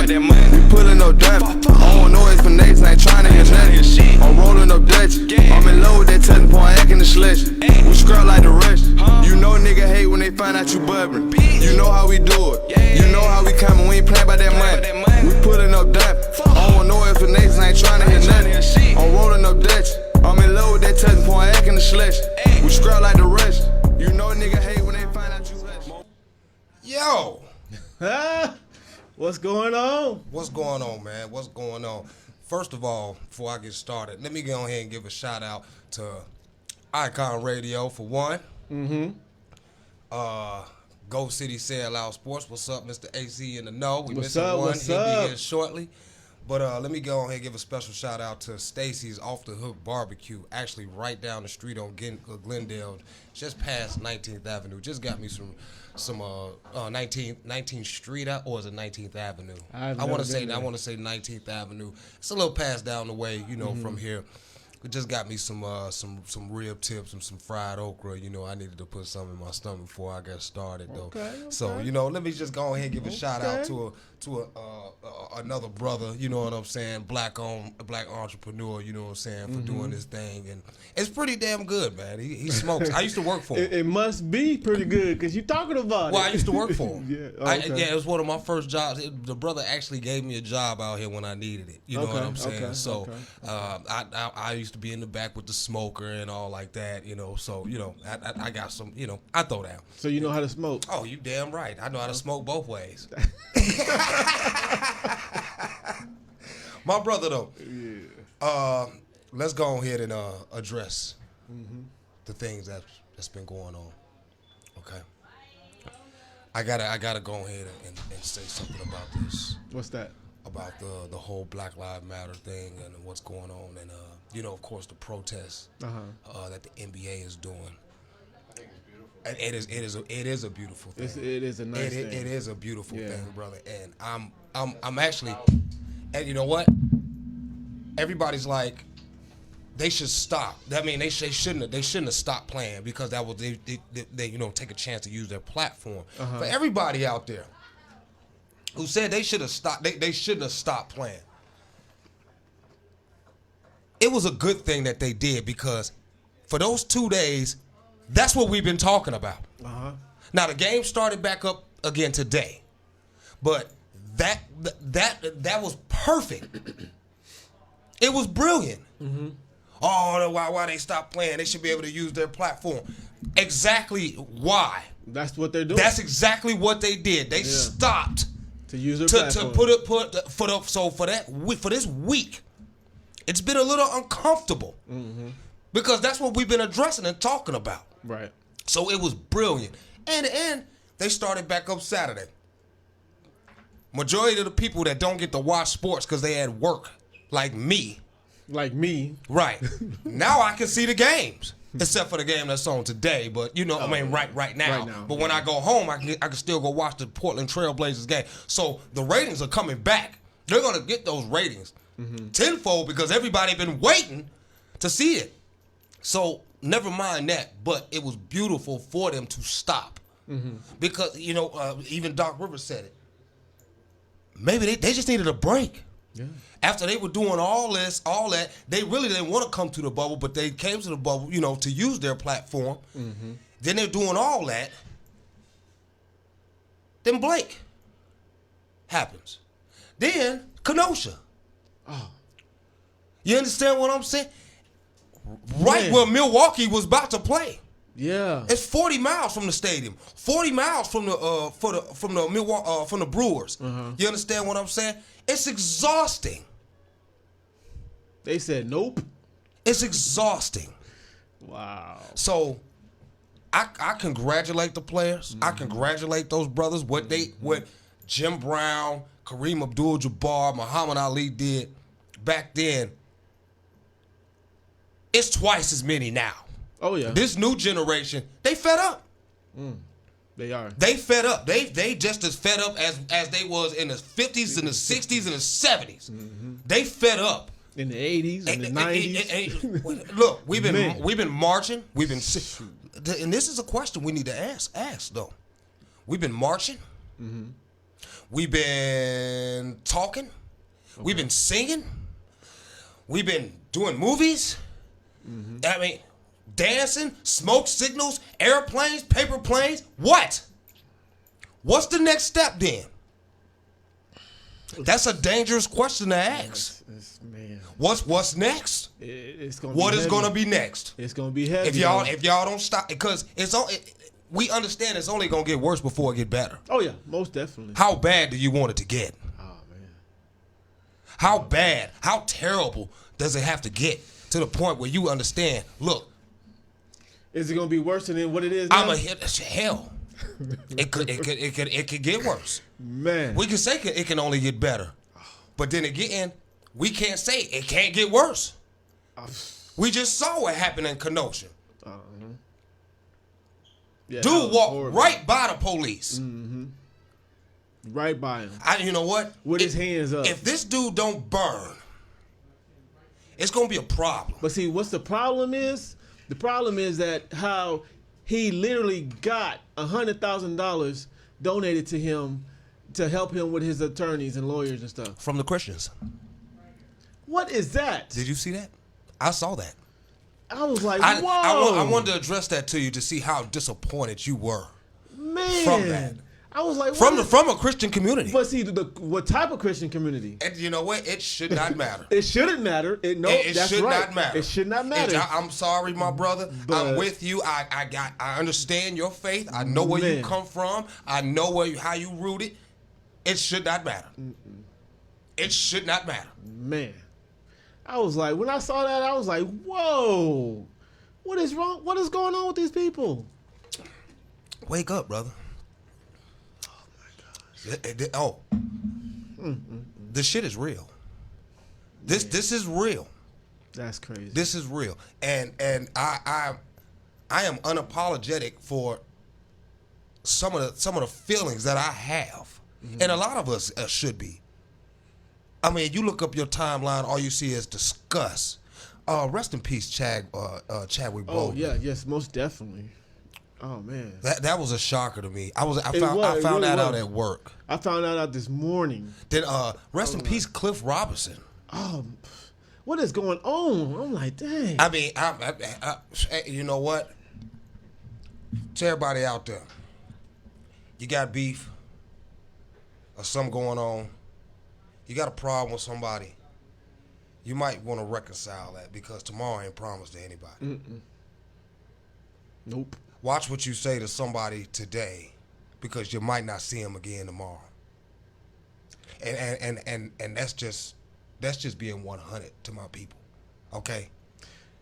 money. We pulling up dirt. I don't know if niggas ain't trying to get nothing. I'm rolling up Dutch. I'm in love with that touching point, acting the slush. We scrub like the rest. You know nigga hate when they find out you bubbling. You know how we do it. You know how we coming, we ain't playing by that money. We pulling up dirt. I don't know if niggas ain't trying to get nothing. I'm rolling up Dutch. I'm in love with that touching point, acting the slush. We scrub like the rest. You know nigga hate when they find out you bubbling. Yo. What's going on? What's going on, man? What's going on? First of all, before I get started, let me go ahead and give a shout out to Icon Radio for one. Go City Sell Out Sports. What's up, Mr. AC in the know? We missing one. He'll be here shortly. But let me go ahead and give a special shout out to Stacy's Off the Hook Barbecue, actually right down the street on Glendale, just past 19th Avenue. Just got me some 19th Street, or is it 19th Avenue? I want to say 19th Avenue. It's a little past down the way, from here. It just got me some rib tips and some fried okra. I needed to put something in my stomach before I got started, though. Okay. So, let me just go ahead and give a shout out to another brother, you know what I'm saying, black entrepreneur, you know what I'm saying, for doing this thing. And it's pretty damn good, man. He smokes. I used to work for him. It must be pretty good because you're talking about it. Well, I used to work for him. It was one of my first jobs. The brother actually gave me a job out here when I needed it. You know what I'm saying? I used to be in the back with the smoker and all like that, So, I got some, I throw down. So you know how to smoke? Oh, you damn right. I know how to smoke both ways. My brother, though. Yeah. Let's go ahead and address the things that's been going on. Okay. I gotta go ahead and say something about this. What's that? About the whole Black Lives Matter thing and what's going on, and of course, the protests that the NBA is doing. I think it's beautiful. It is a beautiful thing. It is a nice thing. It is a beautiful thing, brother. And I'm actually, and you know what? Everybody's like, they should stop. I mean, they shouldn't have stopped playing because that was they take a chance to use their platform. For everybody out there who said they should have stopped, they shouldn't have stopped playing. It was a good thing that they did because for those 2 days, that's what we've been talking about. Now the game started back up again today, but that was perfect. It was brilliant. Oh, why they stopped playing? They should be able to use their platform. Exactly why. That's what they're doing. That's exactly what they did. They stopped to use their platform. For this week. It's been a little uncomfortable because that's what we've been addressing and talking about. Right. So it was brilliant. And they started back up Saturday. Majority of the people that don't get to watch sports because they had work, like me. Like me. Right. Now I can see the games. Except for the game that's on today, but right now. But when I go home, I can still go watch the Portland Trail Blazers game. So the ratings are coming back. They're gonna get those ratings tenfold because everybody been waiting to see it. So never mind that, but it was beautiful for them to stop because even Doc Rivers said it. Maybe they just needed a break. Yeah. After they were doing all that, they really didn't want to come to the bubble, but they came to the bubble, to use their platform. Then they're doing all that. Then Blake happens. Then Kenosha. Oh. You understand what I'm saying? Right where Milwaukee was about to play. Yeah. It's 40 miles from the stadium. 40 miles from the Brewers. You understand what I'm saying? It's exhausting. They said nope. It's exhausting. Wow. So I congratulate the players. I congratulate those brothers. What Jim Brown, Kareem Abdul-Jabbar, Muhammad Ali did back then, it's twice as many now. Oh, yeah. This new generation, they fed up. They are. They fed up. They just as fed up as they was in the 50s and the 60s and the 70s. They fed up. In the 80s and the 90s. Look, we've been marching. And this is a question we need to ask though. We've been marching. We've been talking. Okay. We've been singing. We've been doing movies. Mm-hmm. I mean, dancing, smoke signals, airplanes, paper planes. What? What's the next step then? That's a dangerous question to ask. Man. What's next? It's gonna what is going to be next? It's going to be heavy. If y'all don't stop, because we understand it's only going to get worse before it get better. Oh yeah, most definitely. How bad do you want it to get? Oh man. How bad? How terrible does it have to get to the point where you understand? Look, is it going to be worse than what it is now? Hell. It could get worse. Man, we can say it can only get better, but then again, we can't say it can't get worse. We just saw what happened in Kenosha. Yeah, dude walked right by the police. Mm-hmm. Right by him. You know what? With his hands up. If this dude don't burn, it's gonna be a problem. But see, what's the problem is? The problem is that how he literally got $100,000 donated to him to help him with his attorneys and lawyers and stuff. From the Christians. What is that? Did you see that? I saw that. I was like, whoa. I wanted to address that to you to see how disappointed you were. Man. From that. I was like, from a Christian community. But see, what type of Christian community? And you know what? It should not matter. It shouldn't matter. It should not matter. It should not matter. I'm sorry, my brother. But I'm with you. I understand your faith. I know where you come from. I know how you rooted. It should not matter. It should not matter. Man, I was like, when I saw that, I was like, whoa, what is wrong? What is going on with these people? Wake up, brother. This shit is real. This is real. That's crazy. This is real, and I am unapologetic for some of the feelings that I have, and a lot of us should be. I mean, you look up your timeline, all you see is disgust. Rest in peace, Chadwick Boseman. Oh yeah, yes, most definitely. Oh man, that was a shocker to me. I found that out at work. I found that out this morning. Then rest in peace, Cliff Robinson. Oh, what is going on? I'm like, dang. I mean, you know what? To everybody out there, you got beef or something going on. You got a problem with somebody. You might want to reconcile that because tomorrow ain't promised to anybody. Mm-mm. Nope. Watch what you say to somebody today, because you might not see them again tomorrow. And that's just being 100 to my people. Okay.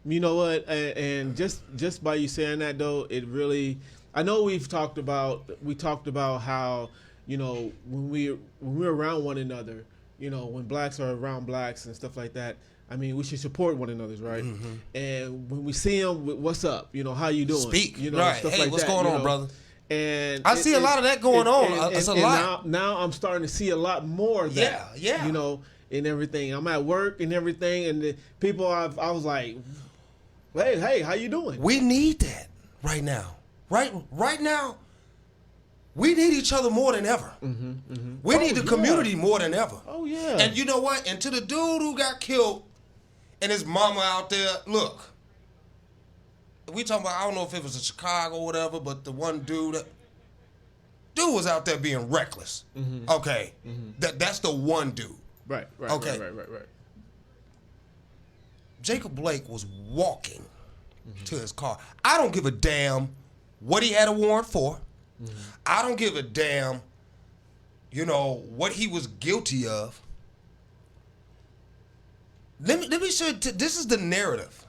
You know what? And just by you saying that though, it really. I know we talked about how, you know, when we're around one another, you know, when blacks are around blacks and stuff like that. I mean, we should support one another, right? Mm-hmm. And when we see them, what's up? You know, how you doing? Speak, you know, right? Stuff hey, like what's that, going on, know? brother? And I see a lot of that going on. It's a lot. Now I'm starting to see a lot more of that. Yeah. You know, and everything. I'm at work and everything, and the people I was like, hey, how you doing? We need that right now. Right now, we need each other more than ever. Mm-hmm, mm-hmm. We need the community more than ever. Oh yeah. And you know what? And to the dude who got killed and his mama out there, look. We talking about, I don't know if it was in Chicago or whatever, but the one dude was out there being reckless. Mm-hmm. Okay. Mm-hmm. That's the one dude. Right. Okay. Right. Jacob Blake was walking to his car. I don't give a damn what he had a warrant for. Mm-hmm. I don't give a damn, you know, what he was guilty of. Let me show you, this is the narrative.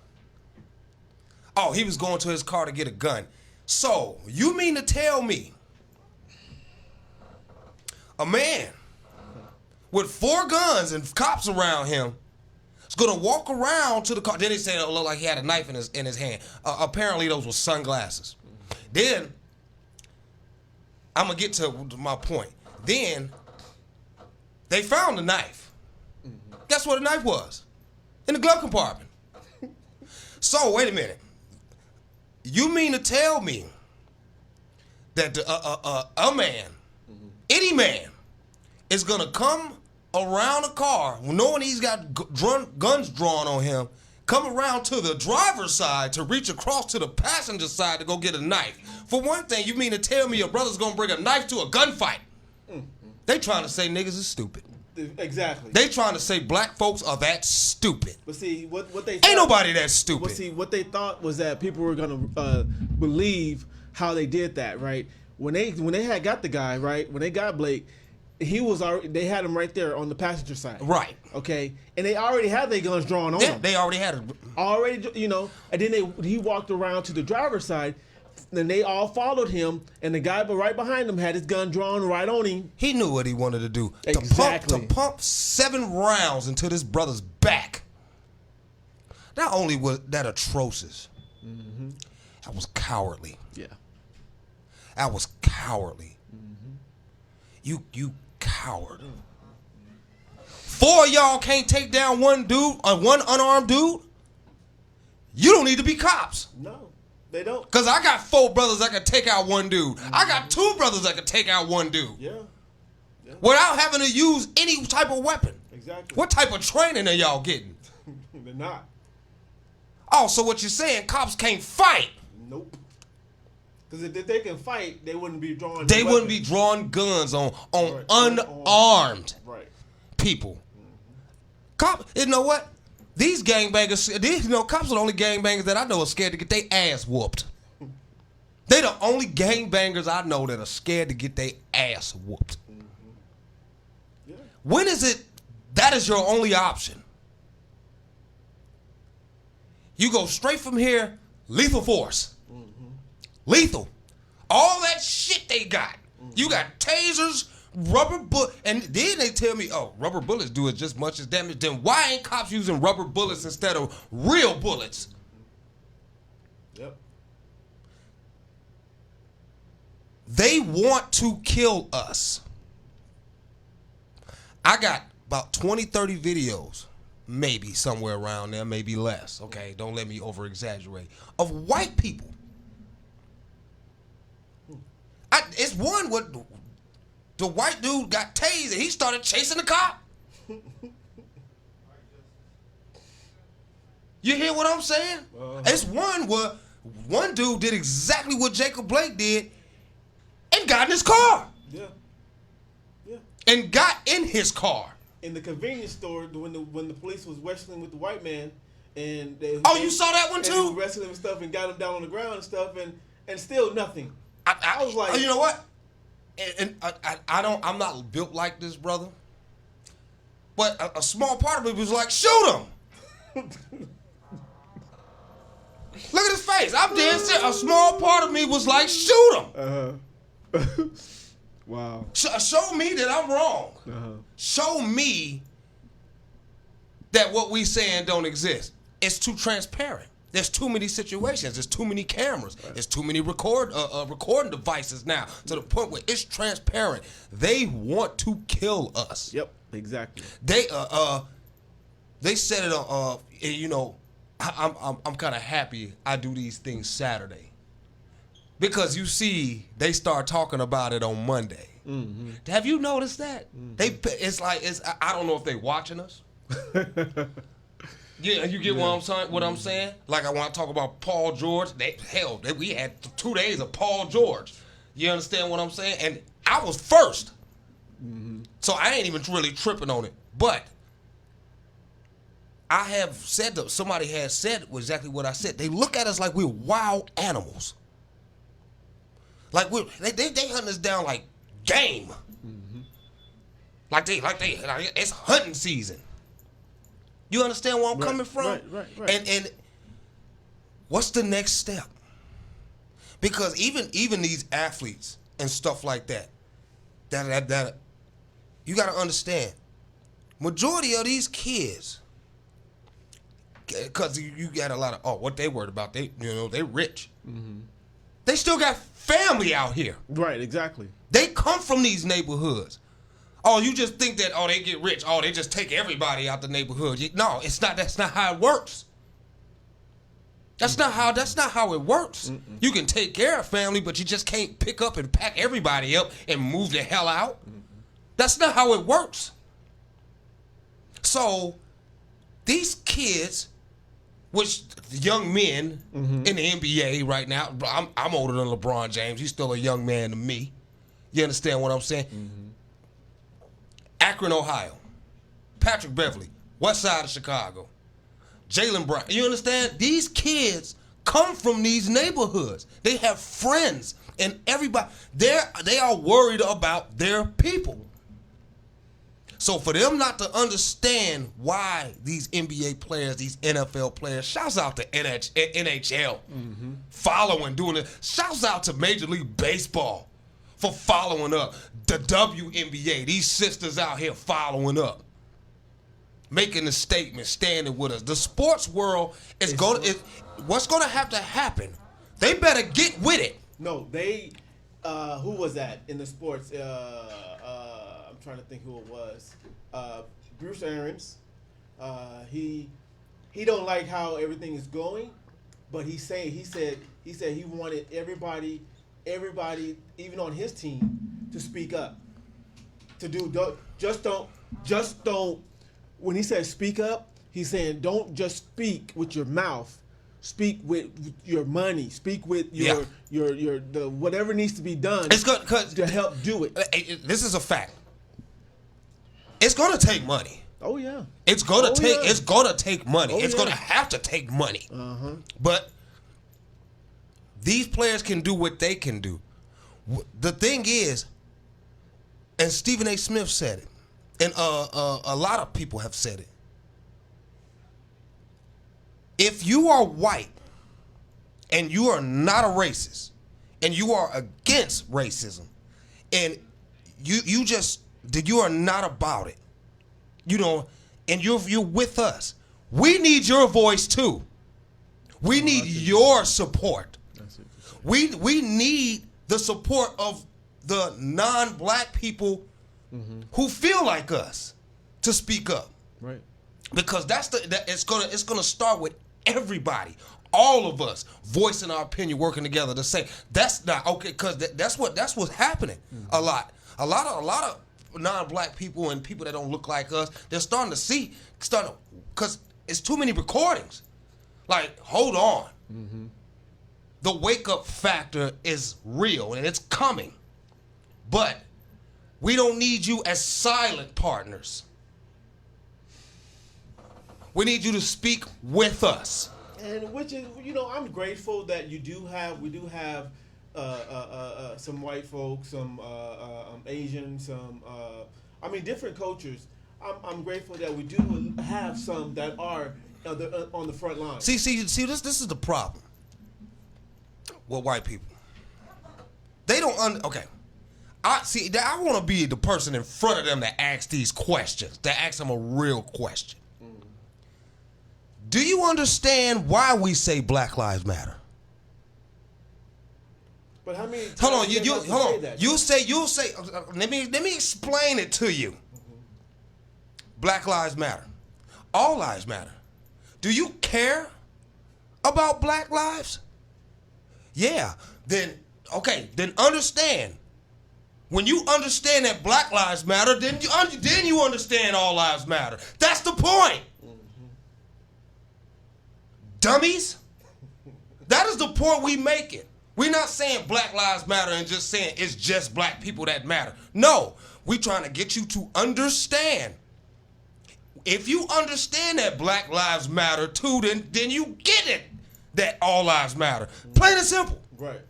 Oh, he was going to his car to get a gun. So, you mean to tell me a man with 4 guns and cops around him is going to walk around to the car? Then he said it looked like he had a knife in his hand. Apparently, those were sunglasses. Then, I'm going to get to my point. Then, they found the knife. Guess where the knife was? In the glove compartment. So, wait a minute. You mean to tell me that a man, any man, is gonna come around the car, knowing he's got guns drawn on him, come around to the driver's side to reach across to the passenger side to go get a knife. For one thing, you mean to tell me your brother's gonna bring a knife to a gunfight? They trying to say niggas is stupid. Exactly. They trying to say black folks are that stupid. But see, what they ain't nobody that stupid. But see, what they thought was that people were gonna believe how they did that, right? When they had got the guy, right? When they got Blake, he was already. They had him right there on the passenger side, right? Okay, and they already had their guns drawn on him. They already had it. Already, you know. And then he walked around to the driver's side. Then they all followed him, and the guy right behind him had his gun drawn right on him. He knew what he wanted to do. Exactly. To pump 7 rounds into this brother's back. Not only was that atrocious, that was cowardly. Yeah. That was cowardly. You coward. 4 of y'all can't take down one dude, one unarmed dude? You don't need to be cops. No. They don't. Because I got 4 brothers that can take out one dude. I got 2 brothers that can take out one dude. Yeah. Without having to use any type of weapon. Exactly. What type of training are y'all getting? They're not. Oh, so what you're saying, cops can't fight? Nope. Because if they can fight, they wouldn't be drawing. They wouldn't be drawing guns on unarmed people. Cop, you know what? These gangbangers, cops are the only gangbangers that I know are scared to get their ass whooped. They the only gangbangers I know that are scared to get their ass whooped. Yeah. When is it that is your only option? You go straight from here, lethal force. Lethal. All that shit they got. You got tasers, rubber bullet, and then they tell me, oh, rubber bullets do it just much as damage. Then why ain't cops using rubber bullets instead of real bullets? Yep. They want to kill us. I got about 20, 30 videos, maybe somewhere around there, maybe less. Okay, don't let me over exaggerate. Of white people. It's one with the white dude got tased and he started chasing the cop. You hear what I'm saying? It's one where one dude did exactly what Jacob Blake did and got in his car. Yeah. Yeah. And got in his car. In the convenience store, when the police was wrestling with the white man, and you saw that one too? They were wrestling and stuff, and got him down on the ground and stuff, and still nothing. I was like, you know what? And I'm not built like this, brother. But a small part of me was like, shoot him. Look at his face. I'm dead serious. A small part of me was like, shoot him. Wow. Show me that I'm wrong. Show me that what we saying don't exist. It's too transparent. There's too many situations. There's too many cameras. There's too many recording devices now to the point where it's transparent. They want to kill us. Yep, exactly. They said it. I'm kind of happy I do these things Saturday because you see they start talking about it on Monday. Have you noticed that? I don't know if they watching us. Yeah, you get what I'm saying? Like when I talk about Paul George, we had 2 days of Paul George. You understand what I'm saying? And I was first. So I ain't even really tripping on it. But I have said that somebody has said exactly what I said. They look at us like we're wild animals. Like they hunt us down like game. Like it's hunting season. You understand where I'm coming from? Right. And what's the next step? Because even these athletes and stuff like that you got to understand, majority of these kids, because you got a lot of what they worried about, they rich. They still got family out here. Right, exactly. They come from these neighborhoods. Oh, you just think that, they get rich. Oh, they just take everybody out the neighborhood. No, it's not. That's not how it works. That's not how it works. You can take care of family, but you just can't pick up and pack everybody up and move the hell out. That's not how it works. So these kids, which young men in the NBA right now, I'm older than LeBron James. He's still a young man to me. You understand what I'm saying? Akron, Ohio. Patrick Beverly, west side of Chicago. Jaylen Brown. You understand? These kids come from these neighborhoods. They have friends and everybody. They are worried about their people. So for them not to understand why these NBA players, these NFL players, shouts out to NHL, following, doing it. Shouts out to Major League Baseball for following up. The WNBA, these sisters out here following up. Making a statement, standing with us. The sports world is what's going to have to happen. They better get with it. No, they. Who was that in the sports? I'm trying to think who it was. Bruce Arians. He don't like how everything is going, but he said he wanted everybody, even on his team, to speak up. To do just don't. When he says speak up, he's saying don't just speak with your mouth. Speak with your money. Speak with your whatever needs to be done. It's good to help do it. This is a fact. It's gonna take money. Oh yeah. It's gonna take money. It's gonna have to take money. But these players can do what they can do. The thing is, and Stephen A. Smith said it, and a lot of people have said it. If you are white and you are not a racist and you are against racism and you are not about it, and you're with us, we need your voice too. We need your support. We need the support of the non-black people who feel like us to speak up. Right. Because it's gonna start with everybody, all of us voicing our opinion, working together to say that's not okay. Because that's what's happening. A lot of non-black people and people that don't look like us, they're starting because it's too many recordings. Like, hold on. The wake up factor is real and it's coming, but we don't need you as silent partners. We need you to speak with us. And which is, I'm grateful that we do have some white folks, some Asians, some different cultures. I'm grateful that we do have some that are on the front line. See, this is the problem with white people. They don't okay. I want to be the person in front of them that asks these questions, that asks them a real question. Do you understand why we say Black Lives Matter? But how many? Hold on, hold on. You'll say. Let me explain it to you. Black Lives Matter. All lives matter. Do you care about black lives? Yeah. Then understand. When you understand that Black Lives Matter, then you understand all lives matter. That's the point. Dummies. That is the point we making. We're not saying Black Lives Matter and just saying it's just black people that matter. No, we're trying to get you to understand. If you understand that Black Lives Matter too, then you get it that all lives matter. Plain and simple. Right.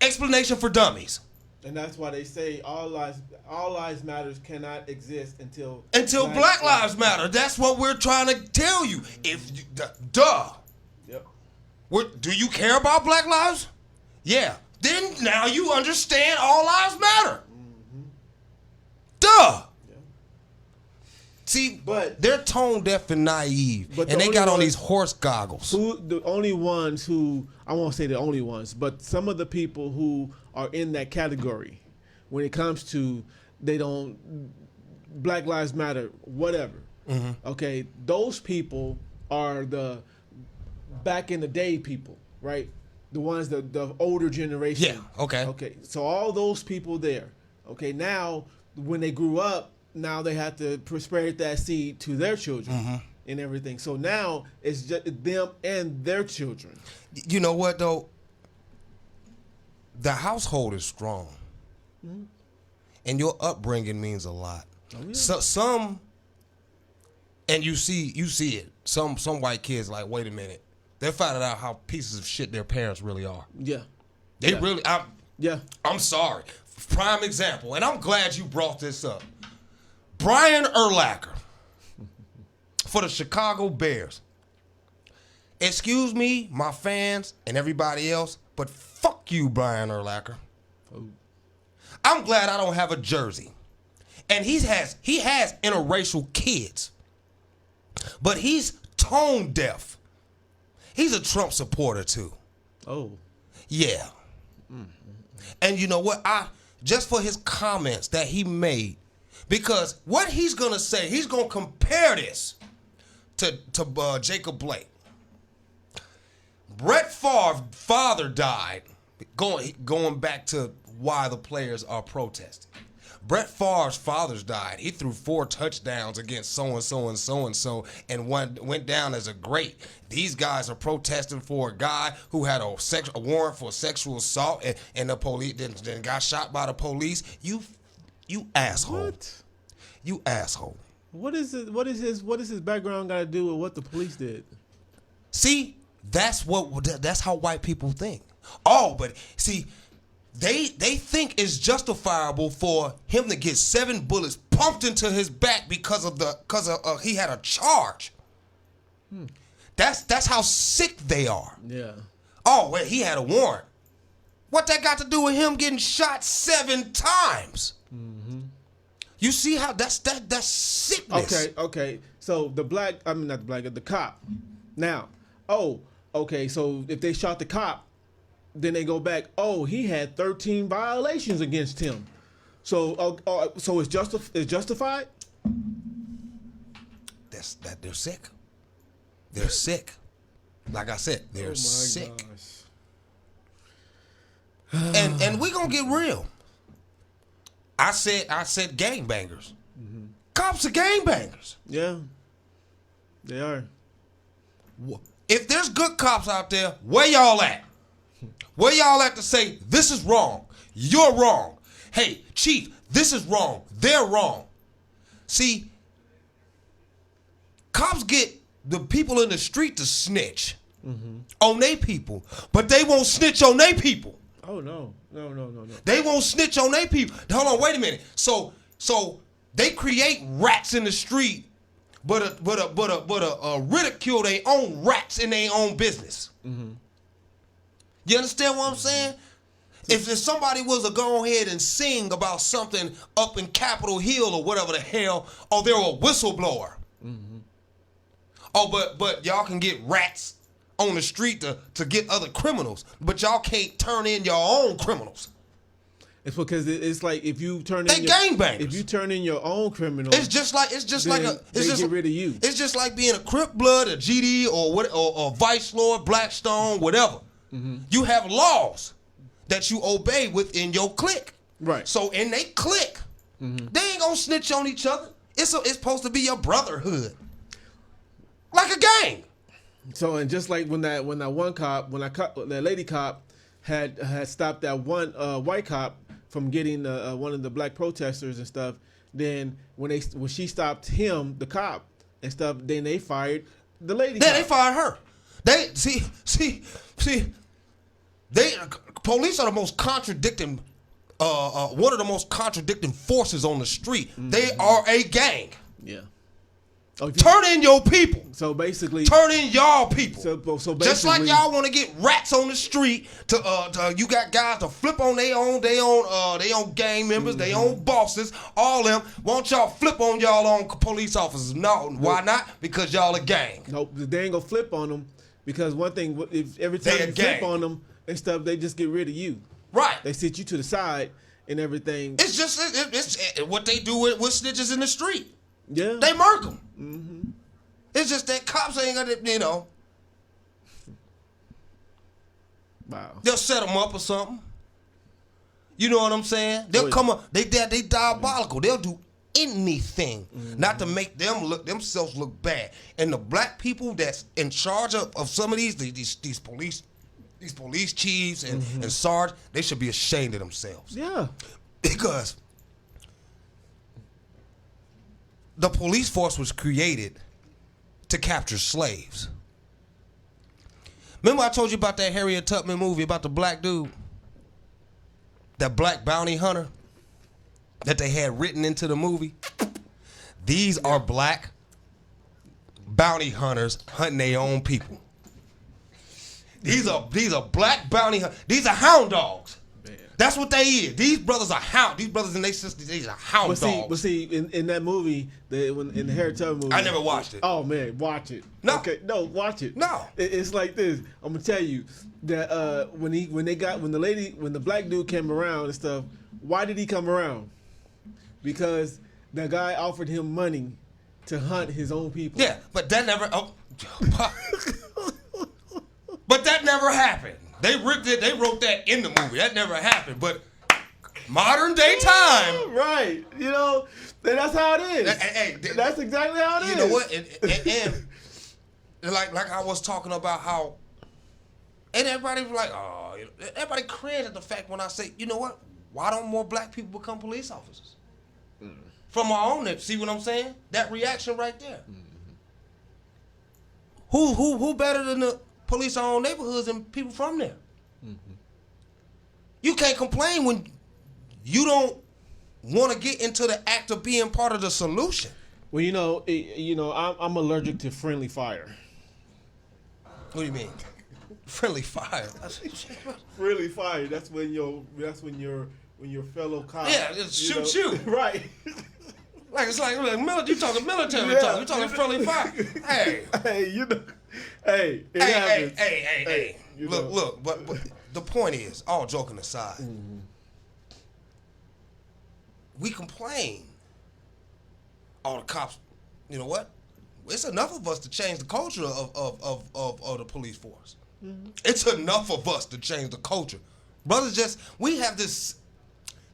Explanation for dummies. And that's why they say all lives matters cannot exist until Black Lives Matter. That's what we're trying to tell you. Duh. Yep. Do you care about black lives? Yeah. Then now you understand all lives matter. Duh. Yeah. See, but they're tone deaf and naive, and they got on these horse goggles. The only ones who, I won't say the only ones, but some of the people who are in that category when it comes to Black Lives Matter, whatever. Okay, those people are the back in the day people, right? The ones the older generation. Yeah. Okay. Okay. So all those people there, Okay, now when they grew up, now they have to spread that seed to their children and everything. So now it's just them and their children. You know what though? The household is strong, and your upbringing means a lot. Oh, yeah. So some, and you see it. Some white kids like, wait a minute, they're finding out how pieces of shit their parents really are. Yeah, They really. yeah. I'm sorry. Prime example, and I'm glad you brought this up. Brian Urlacher for the Chicago Bears. Excuse me, my fans, and everybody else, but fuck you, Brian Urlacher. Oh. I'm glad I don't have a jersey. And he has interracial kids. But he's tone deaf. He's a Trump supporter too. Oh. Yeah. And you know what? Just for his comments that he made, because what he's gonna say, he's gonna compare this to Jacob Blake. Brett Favre's father died, going back to why the players are protesting. Brett Favre's father's died. He threw 4 touchdowns against so-and-so and so-and-so and went down as a great. These guys are protesting for a guy who had a warrant for sexual assault and the police then got shot by the police. You asshole. What? You asshole. What is his background got to do with what the police did? See, that's how white people think. Oh, but see, they think it's justifiable for him to get 7 bullets pumped into his back because he had a charge. That's how sick they are. Yeah. Oh, well, he had a warrant. What that got to do with him getting shot 7 times? You see how that's sickness. Okay. So the cop. Now, okay. So if they shot the cop, then they go back. Oh, he had 13 violations against him. So it's justified. That they're sick. They're sick. Like I said, they're sick. And we gonna get real. I said gangbangers. Cops are gangbangers. Yeah, they are. If there's good cops out there, where y'all at? Where y'all at to say, this is wrong, you're wrong. Hey, chief, this is wrong, they're wrong. See, cops get the people in the street to snitch on they people, but they won't snitch on they people. Oh, no. They won't snitch on they people. Hold on, wait a minute. So they create rats in the street, but ridicule their own rats in their own business. You understand what I'm saying? If somebody was to go ahead and sing about something up in Capitol Hill or whatever the hell, or they're a whistleblower. Oh, but y'all can get rats on the street to get other criminals, but y'all can't turn in your own criminals. It's because it's like if you turn they in gangbangers. If you turn in your own criminals, it's just like get rid of you. It's just like being a Crip Blood, a GD, or Vice Lord, Blackstone, whatever. You have laws that you obey within your clique. Right. So in they clique, they ain't gonna snitch on each other. It's supposed to be your brotherhood, like a gang. So and just like when that lady cop had stopped that one white cop from getting one of the black protesters and stuff, then when she stopped him, the cop and stuff, then they fired the lady. Yeah, cop. they fired her. They see. Police are the most contradicting, one of the most contradicting forces on the street. They are a gang. Yeah. Turn in your people. So basically, turn in y'all people. So basically, just like y'all want to get rats on the street to you got guys to flip on their own gang members, their own bosses, all them. Won't y'all flip on y'all own police officers? No, why not? Because y'all a gang. Nope, they ain't gonna flip on them because one thing, if every time you flip on them and stuff, they just get rid of you. Right. They sit you to the side and everything. It's just it's what they do with snitches in the street. Yeah. They murk them. It's just that cops ain't gonna, Wow. They'll set them up or something. You know what I'm saying? They'll come up. They diabolical. They'll do anything not to make themselves look bad. And the black people that's in charge of some of these police chiefs and sergeants, they should be ashamed of themselves. Yeah. Because the police force was created to capture slaves. Remember I told you about that Harriet Tubman movie about the black dude? That black bounty hunter that they had written into the movie? These are black bounty hunters hunting their own people. These are black bounty hunters. These are hound dogs. Man. That's what they is. These brothers are hound. These brothers and their sisters, these are hound dogs. But see, in that movie, in the Harriet Tubman movie, I never watched it. Oh man, watch it. No, okay, no, watch it. No, it's like this. I'm gonna tell you that when the black dude came around and stuff, why did he come around? Because the guy offered him money to hunt his own people. Yeah, but that never. But that never happened. They wrote that in the movie. That never happened. But modern day time, right? You know, that's how it is. That's exactly how it is. You know what? And like I was talking about how, and everybody was like, oh, everybody cringed at the fact when I say, you know what? Why don't more black people become police officers? From our own, see what I'm saying? That reaction right there. Who better than the police in our own neighborhoods and people from there? You can't complain when you don't want to get into the act of being part of the solution. Well, I'm allergic to friendly fire. What do you mean? Friendly fire? Friendly fire. That's when your fellow cop. Yeah, shoot you. Right. It's like military. You talking military talk. You talking friendly fire. Hey, it happens. Hey. Look. But the point is, all joking aside, we complain. All the cops. You know what? It's enough of us to change the culture of the police force. It's enough of us to change the culture. Brothers, we have this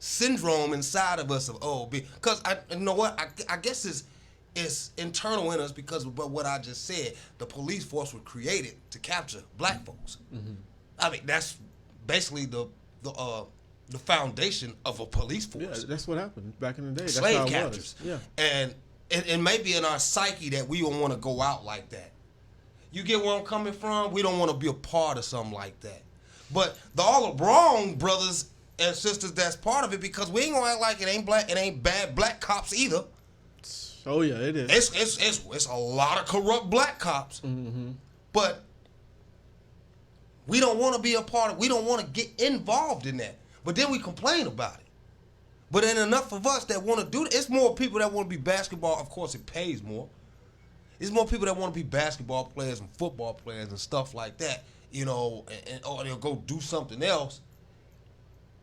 syndrome inside of us because you know what? I guess it's internal in us because of what I just said. The police force was created to capture black folks. I mean, that's basically the foundation of a police force. Yeah, that's what happened back in the day. That's slave how it captures. Was. Yeah, and it may be in our psyche that we don't want to go out like that. You get where I'm coming from? We don't want to be a part of something like that. But all the wrong brothers and sisters that's part of it, because we ain't gonna act like it ain't black, it ain't bad black cops either. Oh yeah, it is. It's a lot of corrupt black cops. But we don't want to be a part of. We don't want to get involved in that. But then we complain about it. But then enough of us that want to do it. It's more people that want to be basketball. Of course, it pays more. It's more people that want to be basketball players and football players and stuff like that. You know, or they'll go do something else.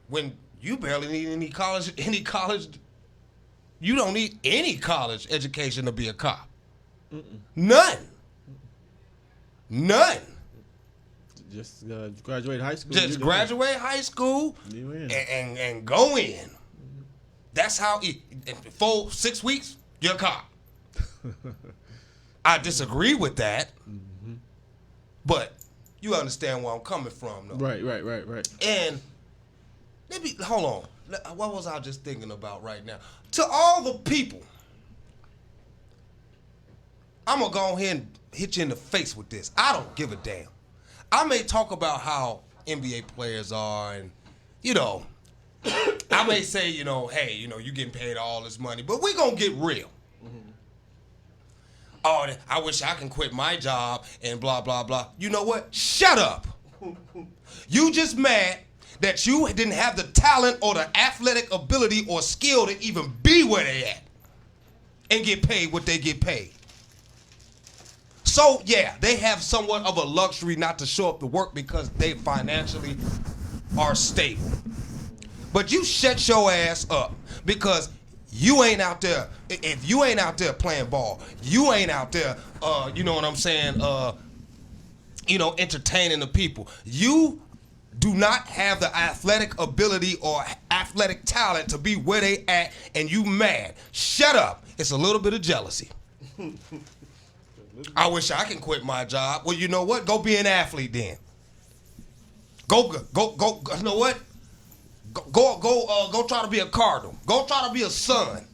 When you barely need any college, you don't need any college education to be a cop. None. Just graduate high school. Just graduate high school and go in. That's how in 4-6 weeks, you're a cop. I disagree with that, but you understand where I'm coming from, though. Right. And hold on. What was I just thinking about right now? To all the people, I'm going to go ahead and hit you in the face with this. I don't give a damn. I may talk about how NBA players are and, I may say, hey, you getting paid all this money, but we going to get real. Oh, I wish I can quit my job and blah, blah, blah. You know what? Shut up. You just mad that you didn't have the talent or the athletic ability or skill to even be where they at and get paid what they get paid. So, yeah, they have somewhat of a luxury not to show up to work because they financially are stable. But you shut your ass up because you ain't out there. If you ain't out there playing ball, you ain't out there, you know what I'm saying, entertaining the people. You do not have the athletic ability or athletic talent to be where they at, and you mad. Shut up. It's a little bit of jealousy. I wish I can quit my job. Well, you know what? Go be an athlete then. Go. You know what? Go try to be a Cardinal. Go try to be a Sun.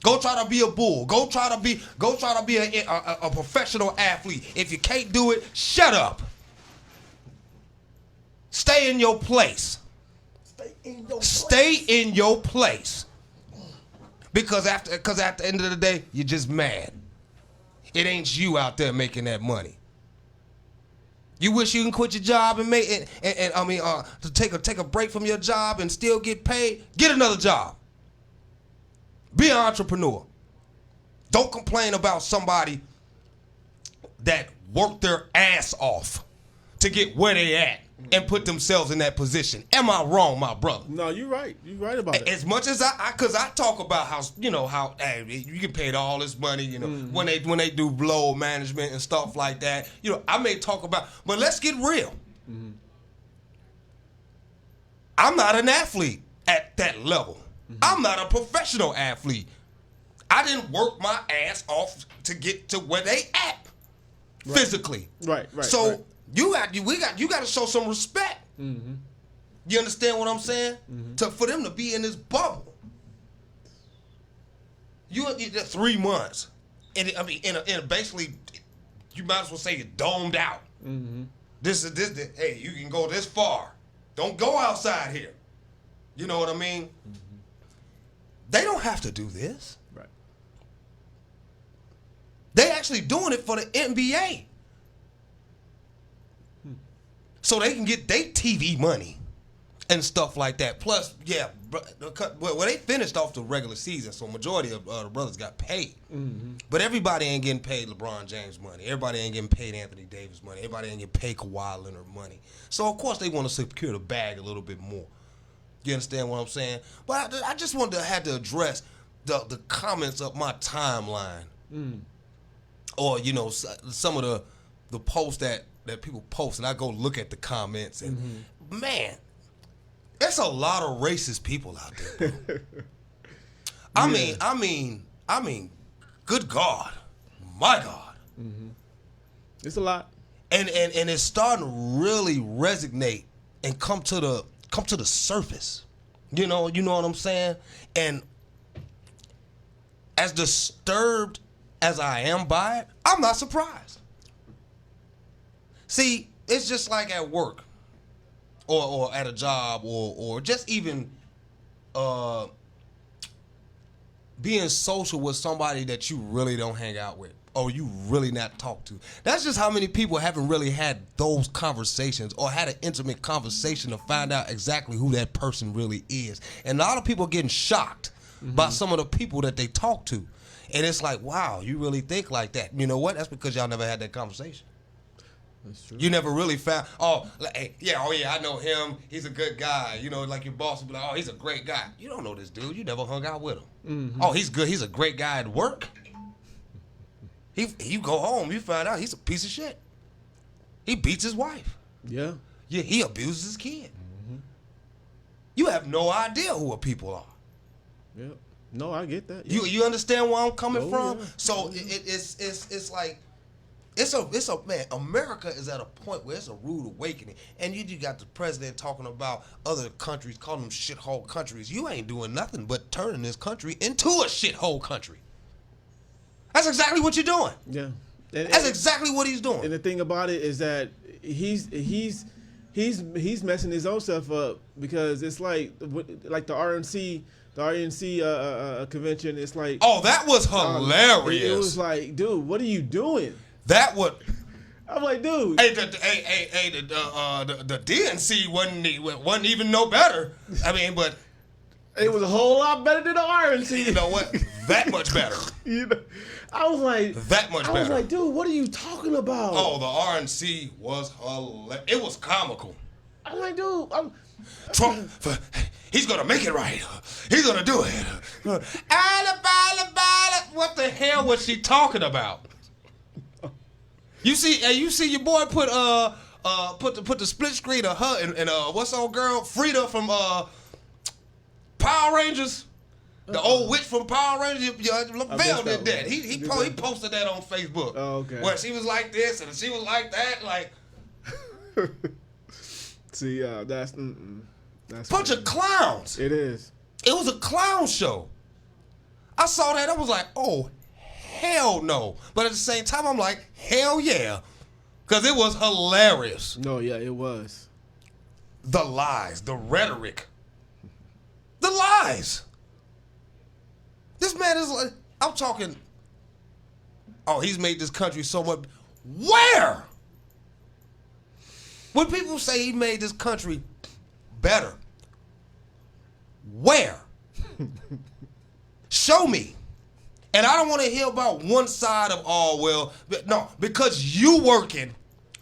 Go try to be a Bull. Go try to be a professional athlete. If you can't do it, shut up. Stay in your place. Stay in your place. Because at the end of the day, you're just mad. It ain't you out there making that money. You wish you can quit your job and to take a break from your job and still get paid. Get another job. Be an entrepreneur. Don't complain about somebody that worked their ass off to get where they at and put themselves in that position. Am I wrong, my brother? No, you're right. You're right about it. As much as because I talk about how hey, you get paid all this money, when they do load management and stuff like that. I may talk about, but let's get real. Mm-hmm. I'm not an athlete at that level. Mm-hmm. I'm not a professional athlete. I didn't work my ass off to get to where they at physically. Right. So. Right. You got to show some respect. Mm-hmm. You understand what I'm saying? Mm-hmm. For them to be in this bubble, you 3 months, and basically, you might as well say you're domed out. Mm-hmm. This. Hey, you can go this far. Don't go outside here. You know what I mean? Mm-hmm. They don't have to do this. Right. They actually doing it for the NBA. So they can get their TV money and stuff like that. Plus, they finished off the regular season, so majority of the brothers got paid. Mm-hmm. But everybody ain't getting paid LeBron James money. Everybody ain't getting paid Anthony Davis money. Everybody ain't getting paid Kawhi Leonard money. So, of course, they want to secure the bag a little bit more. You understand what I'm saying? But I just had to address the comments of my timeline. Mm. Or, some of the posts that people post, and I go look at the comments, and man, there's a lot of racist people out there, bro. I mean, good God, my God, it's a lot, and it's starting to really resonate and come to the surface. You know what I'm saying? And as disturbed as I am by it, I'm not surprised. See, it's just like at work or at a job or just even being social with somebody that you really don't hang out with or you really not talk to. That's just how many people haven't really had those conversations or had an intimate conversation to find out exactly who that person really is. And a lot of people are getting shocked by some of the people that they talk to. And it's like, wow, you really think like that. You know what? That's because y'all never had that conversation. That's true. You never really found, I know him. He's a good guy. Like your boss will be like, oh, he's a great guy. You don't know this dude. You never hung out with him. Mm-hmm. Oh, he's good. He's a great guy at work. You go home, you find out he's a piece of shit. He beats his wife. Yeah. Yeah, he abuses his kid. Mm-hmm. You have no idea who people are. Yeah. No, I get that. Yeah. You understand where I'm coming from? Yeah. So it's like, man, America is at a point where it's a rude awakening. And you got the president talking about other countries, calling them shithole countries. You ain't doing nothing but turning this country into a shithole country. That's exactly what you're doing. Yeah. That's exactly what he's doing. And the thing about it is that he's messing his own stuff up, because it's like the RNC convention. It's like, oh, that was hilarious. It was like, dude, what are you doing? That would. I'm like, dude. Hey, the DNC wasn't even no better. I mean, but it was a whole lot better than the RNC. You know what? That much better. I was like, that much better. I was like, dude, what are you talking about? Oh, the RNC was hilarious. It was comical. I'm like, dude, Trump, he's gonna make it right. He's gonna do it. What the hell was she talking about? You see your boy put put the split screen of her and what's old girl Frida from Power Rangers. The old witch from Power Rangers, Lavelle did that. He posted that on Facebook. Oh, okay. Where she was like this and she was like that, like. See, that's bunch of clowns. It is. It was a clown show. I saw that. I was like, oh, hell no. But at the same time, I'm like, hell yeah. Because it was hilarious. No, yeah, it was. The lies, the rhetoric. The lies. This man is like, I'm talking, oh, he's made this country so much. Where? When people say he made this country better, where? Show me. And I don't want to hear about one side of no, because you working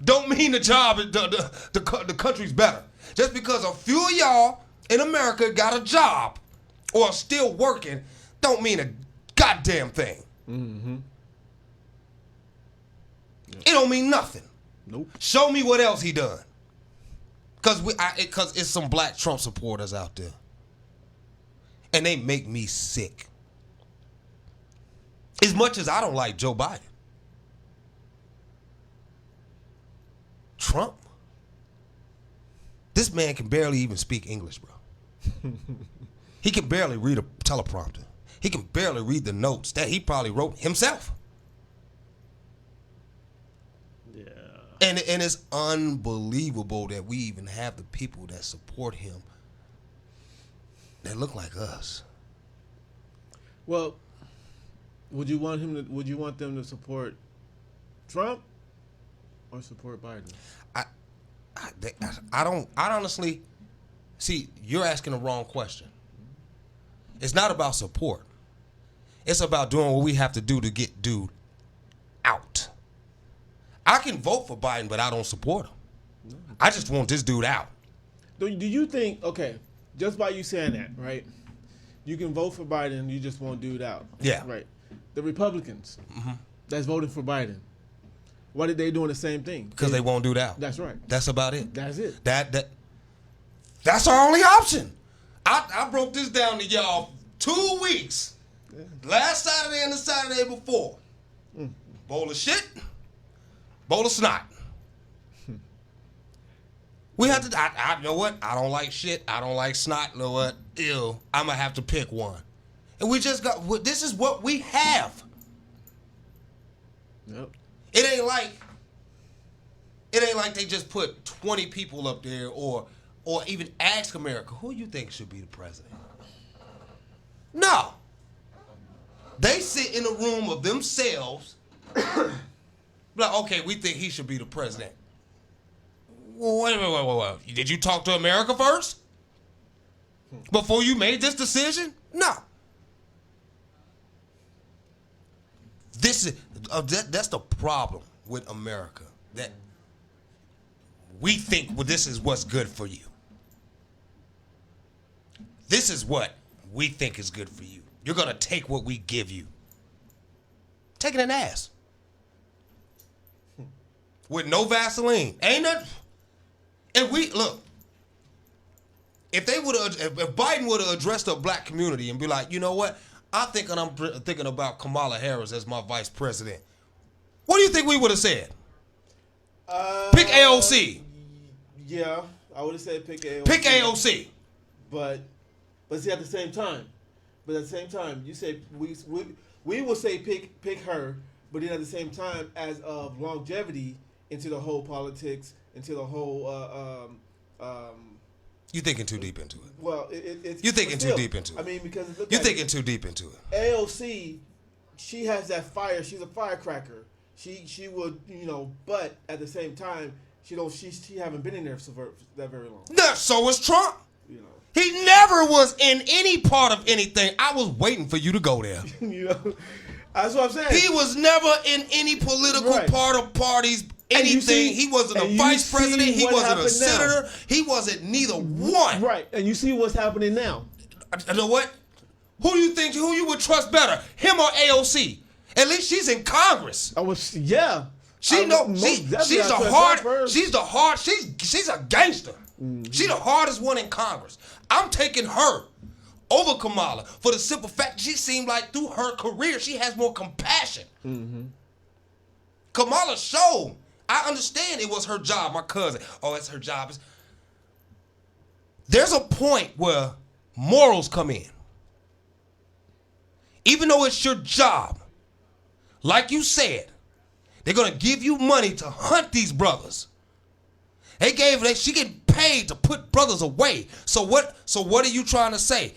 don't mean the country's better. Just because a few of y'all in America got a job or are still working don't mean a goddamn thing. Mm-hmm. It don't mean nothing. Nope. Show me what else he done. Because it's some black Trump supporters out there. And they make me sick. As much as I don't like Joe Biden. Trump? This man can barely even speak English, bro. He can barely read a teleprompter. He can barely read the notes that he probably wrote himself. Yeah. And it's unbelievable that we even have the people that support him that look like us. Well, would you want them to support Trump or support Biden? I honestly see, you're asking the wrong question. It's not about support. It's about doing what we have to do to get dude out. I can vote for Biden, but I don't support him. No. I just want this dude out. Do you think, okay, just by you saying that, right? You can vote for Biden, you just want dude out. Yeah. Right. The Republicans that's voting for Biden, why did they doing the same thing? Because they won't do that. That's right. That's about it. That's it. That's our only option. I broke this down to y'all 2 weeks. Yeah. Last Saturday and the Saturday before. Bowl of shit, bowl of snot. We have to, I know what? I don't like shit. I don't like snot. You know what? Ew. I'm going to have to pick one. And we just got, this is what we have. Yep. It ain't like they just put 20 people up there or even ask America, who you think should be the president? No. They sit in a room of themselves, like, okay, we think he should be the president. Well, wait. Did you talk to America first? Before you made this decision? No. This is that's the problem with America. That we think, well, this is what's good for you. This is what we think is good for you. You're gonna take what we give you. Taking an ass. With no Vaseline. Ain't nothing. And we look, if Biden would have addressed the black community and be like, you know what? I'm thinking about Kamala Harris as my vice president. What do you think we would have said? Pick AOC. Yeah, I would have said pick AOC. Pick AOC. But see, at the same time, you say we will say pick her, but then at the same time, as of longevity into the whole politics, into the whole. You're thinking too deep into it. Well, it's you're thinking too deep into it. I mean, because you're thinking too deep into it. AOC, she has that fire. She's a firecracker. She would, but at the same time, she haven't been in there for that very long. No, so was Trump. He never was in any part of anything. I was waiting for you to go there. That's what I'm saying. He was never in any political part of parties. Anything. He wasn't a vice president. He wasn't a senator. Now. He wasn't neither one. Right. And you see what's happening now. You know what? Who you would trust better? Him or AOC? At least she's in Congress. Yeah. She's a gangster. She's the hardest one in Congress. I'm taking her over Kamala for the simple fact she seemed like through her career she has more compassion. Kamala showed. I understand it was her job, my cousin. Oh, it's her job. There's a point where morals come in. Even though it's your job, like you said, they're gonna give you money to hunt these brothers. She get paid to put brothers away. So what are you trying to say?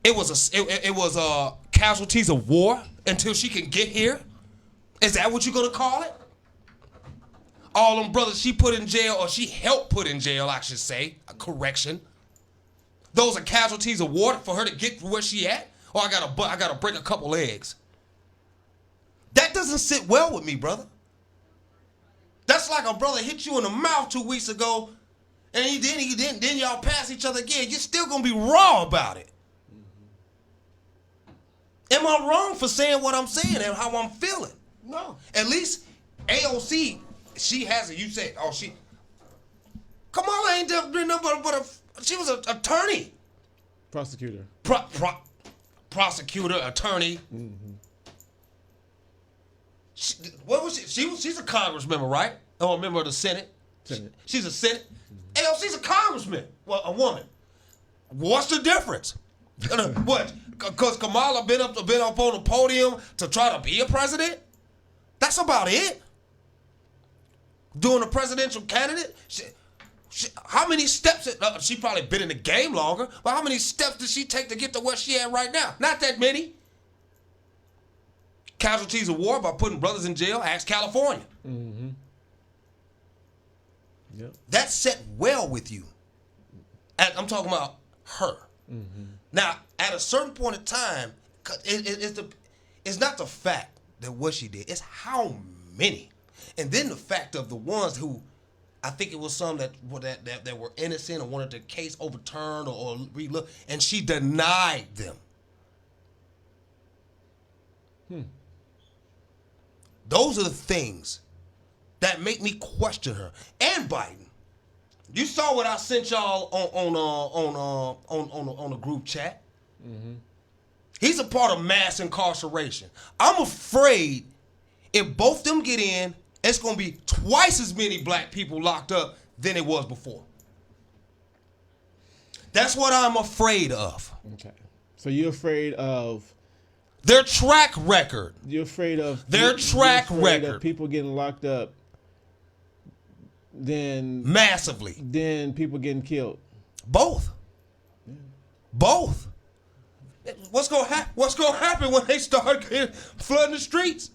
It was casualties of war until she can get here? Is that what you're gonna call it? All them brothers she put in jail, or she helped put in jail, I should say. A correction. Those are casualties of war for her to get where she at? Or I gotta break a couple legs. That doesn't sit well with me, brother. That's like a brother hit you in the mouth 2 weeks ago, and then y'all pass each other again. You're still gonna be raw about it. Am I wrong for saying what I'm saying and how I'm feeling? No. At least AOC, she has it. You said, Kamala ain't been nothing but she was an attorney. Prosecutor. Prosecutor, attorney. What was she? She's a congressmember, right? Or a member of the Senate. She's a Senate. AOC's a congressman. Well, a woman. What's the difference? What? Because Kamala been up on the podium to try to be a president? That's about it. Doing a presidential candidate? How many steps? She probably been in the game longer, but how many steps did she take to get to where she at right now? Not that many. Casualties of war by putting brothers in jail. Ask California. Yep. That set well with you. I'm talking about her. Now, at a certain point in time, it's not the fact that what she did, it's how many. And then the fact of the ones who, I think it was some that were innocent or wanted their case overturned or relooked, and she denied them. Those are the things that make me question her. And Biden. You saw what I sent y'all on the group chat. He's a part of mass incarceration. I'm afraid if both them get in, it's going to be twice as many black people locked up than it was before. That's what I'm afraid of. Okay. So you're afraid of their track record. You're afraid of their track record. Of people getting locked up, then massively. Then people getting killed. Both. Both. What's gonna happen when they start flooding the streets?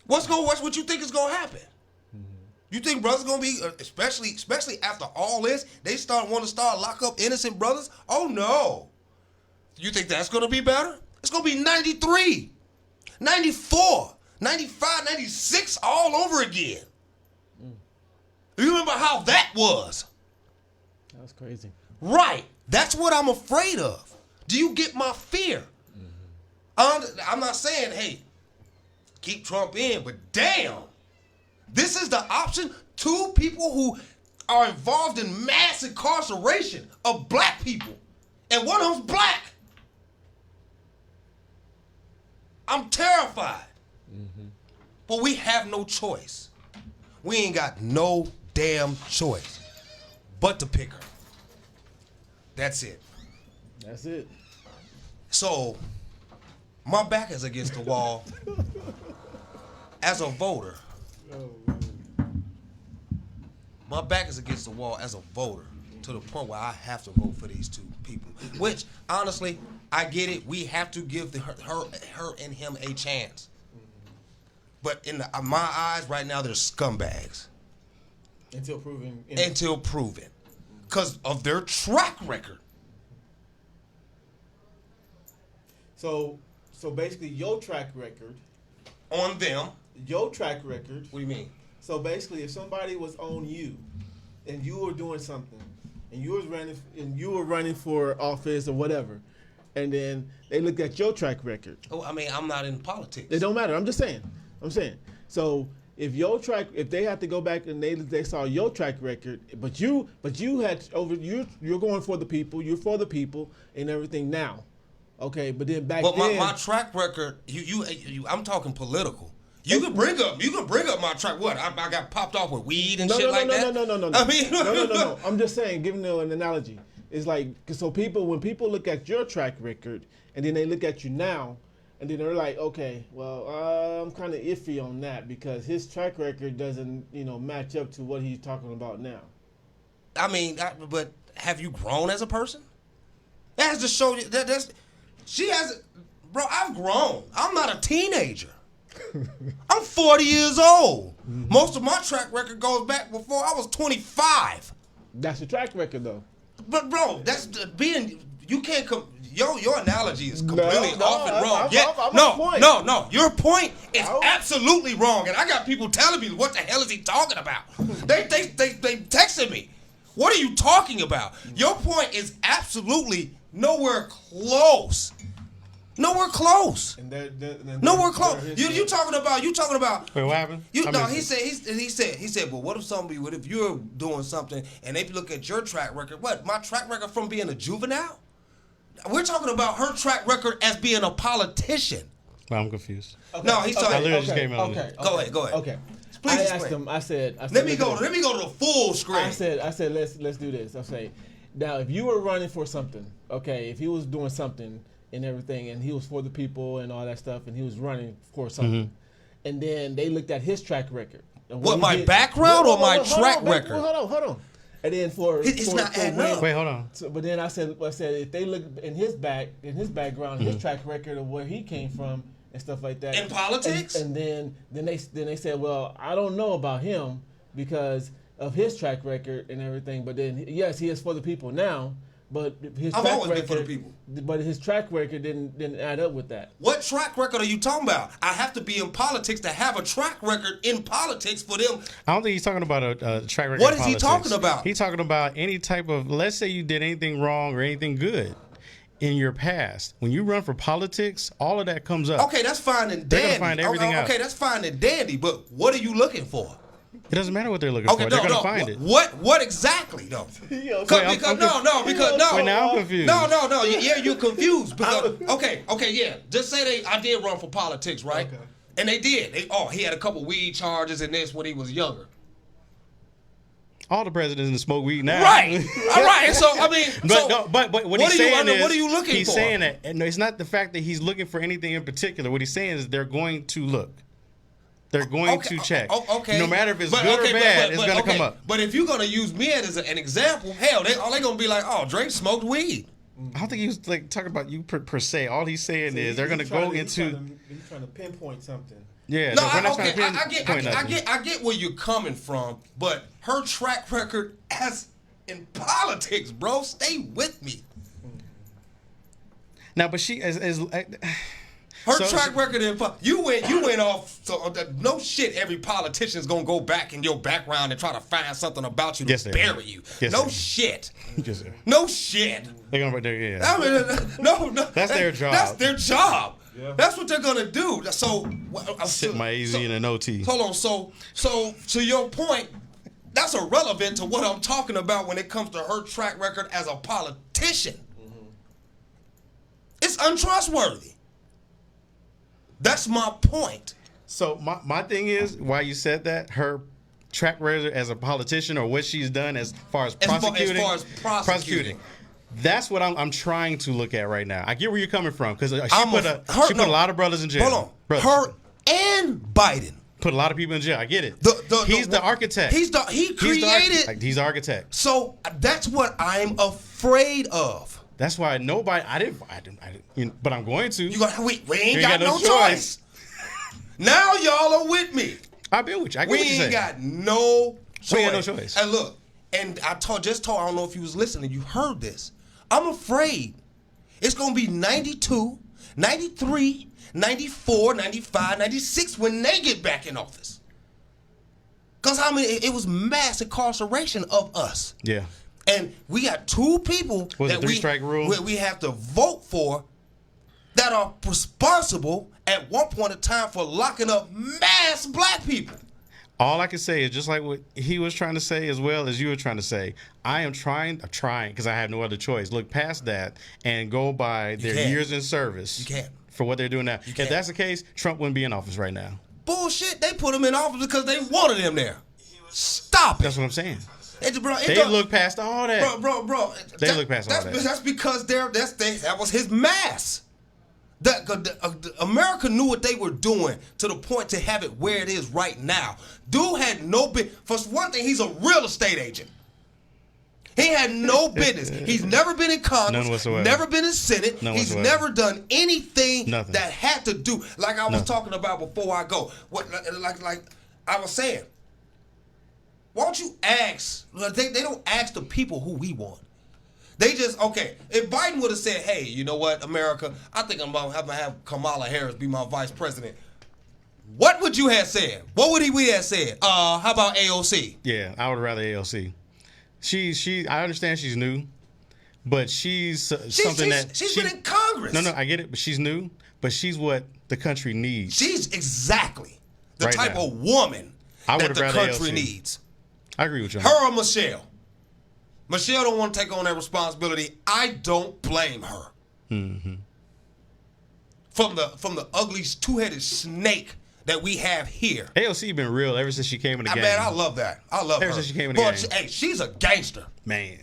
What you think is gonna happen? You think brothers gonna be, especially after all this, they want to start lock up innocent brothers? Oh no. You think that's gonna be better? It's gonna be 93, 94, 95, 96 all over again. You remember how that was? That was crazy. Right. That's what I'm afraid of. Do you get my fear? I'm not saying, hey, keep Trump in, but damn, this is the option. 2 people who are involved in mass incarceration of black people, and one of them's black. I'm terrified. But we have no choice. We ain't got no damn choice but to pick her. That's it. That's it. So, my back is against the wall as a voter. My back is against the wall as a voter to the point where I have to vote for these 2 people. Which, honestly, I get it. We have to give her and him a chance. But in my eyes right now, they're scumbags. Until proven. Until proven. Because of their track record. So basically, your track record. On them. Your track record. What do you mean? So basically, if somebody was on you, and you were doing something, and you were running for office or whatever, and then they looked at your track record. Oh, I mean, I'm not in politics. It don't matter. I'm just saying. I'm saying. So if they had to go back and they saw your track record, but you had you're going for the people, you're for the people and everything now. Okay, but then back then, my track record, I'm talking political. You can bring up my track. What I got popped off with weed and shit like that. No. I mean, no. I'm just saying, giving them an analogy. It's like so when people look at your track record and then they look at you now, and then they're like, okay, well, I'm kind of iffy on that because his track record doesn't match up to what he's talking about now. I mean, but have you grown as a person? That has to show you that she has, bro. I've grown. I'm not a teenager. I'm 40 years old. Mm-hmm. Most of my track record goes back before I was 25. That's your track record, though. But bro, that's being. You can't come. Your analogy is completely off and wrong. No. Your point is absolutely wrong, and I got people telling me what the hell is he talking about. They texted me. What are you talking about? Your point is absolutely nowhere close. Nowhere close. Nowhere close. You talking about? Wait, what happened? He said. Well, what if you're doing something and they look at your track record? What, my track record from being a juvenile? We're talking about her track record as being a politician. Well, I'm confused. Okay. No, he's talking. I literally just came out. Okay. Go ahead. Okay. Please I asked him. I said. Let me go to the full screen. I said. Let's do this. I say, now if you were running for something, okay, if he was doing something and everything, and he was for the people and all that stuff, and he was running for something, and then they looked at his track record. What, my background or my track record? Hold on. And then it's not adding up. Wait, hold on. So, but then I said if they look in his background, his track record of where he came from and stuff like that. In politics? And then they said, well, I don't know about him because of his track record and everything. But then yes, he is for the people now. But I've always been for the people. But his track record didn't add up with that. What track record are you talking about? I have to be in politics to have a track record in politics for them. I don't think he's talking about a track record. What is he talking about? He's talking about any type of, let's say you did anything wrong or anything good in your past. When you run for politics, all of that comes up. Okay, that's fine and dandy. They're going to find everything out. Okay, that's fine and dandy, but what are you looking for? It doesn't matter what they're looking for. They're going to find it. What exactly, though? Because Wait, now I'm confused. No. Yeah, you're confused. Because, okay, yeah. Just say I did run for politics, right? Okay. And they did. He had a couple weed charges and this when he was younger. All the presidents smoke weed now. Right. All right. So, I mean. But what he's saying is. What are you looking for? He's saying that. And it's not the fact that he's looking for anything in particular. What he's saying is they're going to look. They're going to check. Okay. No matter if it's good or bad, it's going to come up. But if you're going to use me as an example, hell, they're going to be like, oh, Drake smoked weed. I don't think he was like talking about you per se. All he's saying is they're going to go into. He's trying to pinpoint something. Yeah. I get where you're coming from, but her track record as in politics, bro, stay with me. Now, but she is. Her track record in you went off. So no shit. Every politician's gonna go back in your background and try to find something about you to bury you. No shit. No shit. They're gonna yeah. I mean, no. That's their job. That's their job. Yeah. That's what they're gonna do. So sit my AZ in an OT. Hold on. So to your point, that's irrelevant to what I'm talking about when it comes to her track record as a politician. Mm-hmm. It's untrustworthy. That's my point. So my thing is, why you said that, her track record as a politician or what she's done as far as prosecuting. As far as prosecuting. That's what I'm trying to look at right now. I get where you're coming from because she put a lot of brothers in jail. Hold on. Her and Biden. Put a lot of people in jail. I get it. He's the architect. He's the architect. So that's what I'm afraid of. That's why nobody. I didn't. But I'm going to. We ain't got no choice. Now y'all are with me. I've been with you. We ain't got no choice. We ain't got no choice. And look, and I just told. I don't know if you was listening. You heard this. I'm afraid it's gonna be 92, 93, 94, 95, 96 when they get back in office. Cause it was mass incarceration of us. Yeah. And we got two people that three-strike rule? We have to vote for that are responsible at one point in time for locking up mass black people. All I can say is just like what he was trying to say as well as you were trying to say. I'm trying because I have no other choice. Look past that and go by their years in service. You can't. For what they're doing now. If that's the case, Trump wouldn't be in office right now. Bullshit. They put him in office because they wanted him there. Stop it. That's what I'm saying. They look past all that. Bro. They look past all that. That's because that was his mass. America knew what they were doing to the point to have it where it is right now. Dude had no business. For one thing, he's a real estate agent. He had no business. He's never been in Congress. None whatsoever. Never been in Senate. He's never done anything Nothing. that had to do, like I was talking about before I go. Like I was saying, why don't you ask? They don't ask the people who we want. They just, okay, if Biden would have said, hey, you know what, America, I think I'm going to have Kamala Harris be my vice president. What would you have said? What would we have said? How about AOC? Yeah, I would rather AOC. I understand she's new, but she's something she's been in Congress. No, I get it, but she's new, but she's what the country needs. She's exactly the right type now. of woman that the country AOC. needs. I agree with you. Her or Michelle? Michelle don't want to take on that responsibility. I don't blame her. Mm-hmm. From the ugly two-headed snake that we have here. AOC been real ever since she came in the game. Man, I love that. I love her. Ever since she came in the game. Hey, she's a gangster. Man.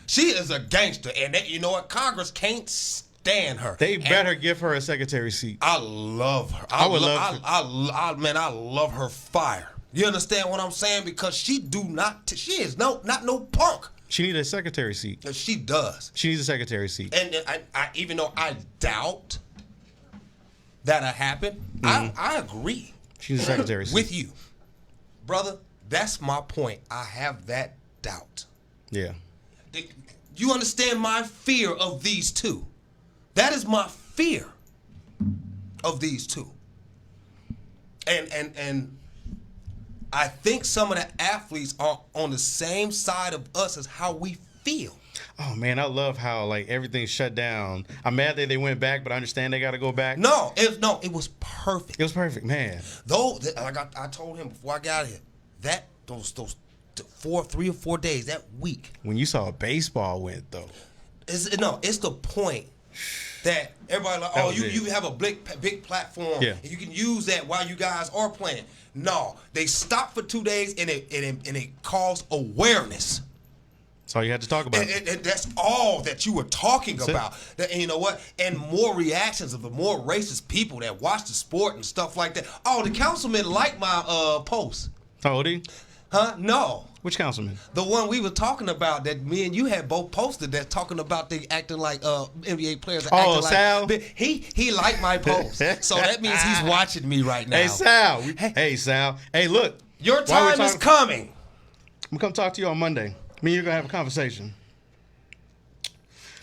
She is a gangster. And you know what? Congress can't stand her. They better give her a secretary seat. I love her. I would love Man, I love her fire. You understand what I'm saying? Because she is not no punk. She needs a secretary seat. She does. She needs a secretary seat. And I even though I doubt that'll happen, I agree. She's a secretary seat. With you. Brother, that's my point. I have that doubt. Yeah. You understand my fear of these two. That is my fear of these two. And I think some of the athletes are on the same side of us as how we feel. Oh man, I love how like everything's shut down. I'm mad that they went back, but I understand they got to go back. No, it was perfect. It was perfect, man. Though, like I told him before I got here, that those 3 or 4 days, that week. When you saw baseball went though. It's the point that everybody like, oh, you have a big platform. Yeah. And you can use that while you guys are playing. No, they stopped for 2 days and it caused awareness. That's all you had to talk about. And that's all that you were talking about. And you know what? And more reactions of the more racist people that watch the sport and stuff like that. Oh, the councilman liked my post. Oh, did he? Huh? No. Which councilman? The one we were talking about that me and you had both posted that's talking about they acting like NBA players are acting Sal? like he liked my post. So that means he's watching me right now. Hey Sal. Hey Sal. Hey look. Your time is coming. I'm gonna come talk to you on Monday. Me and you're gonna have a conversation.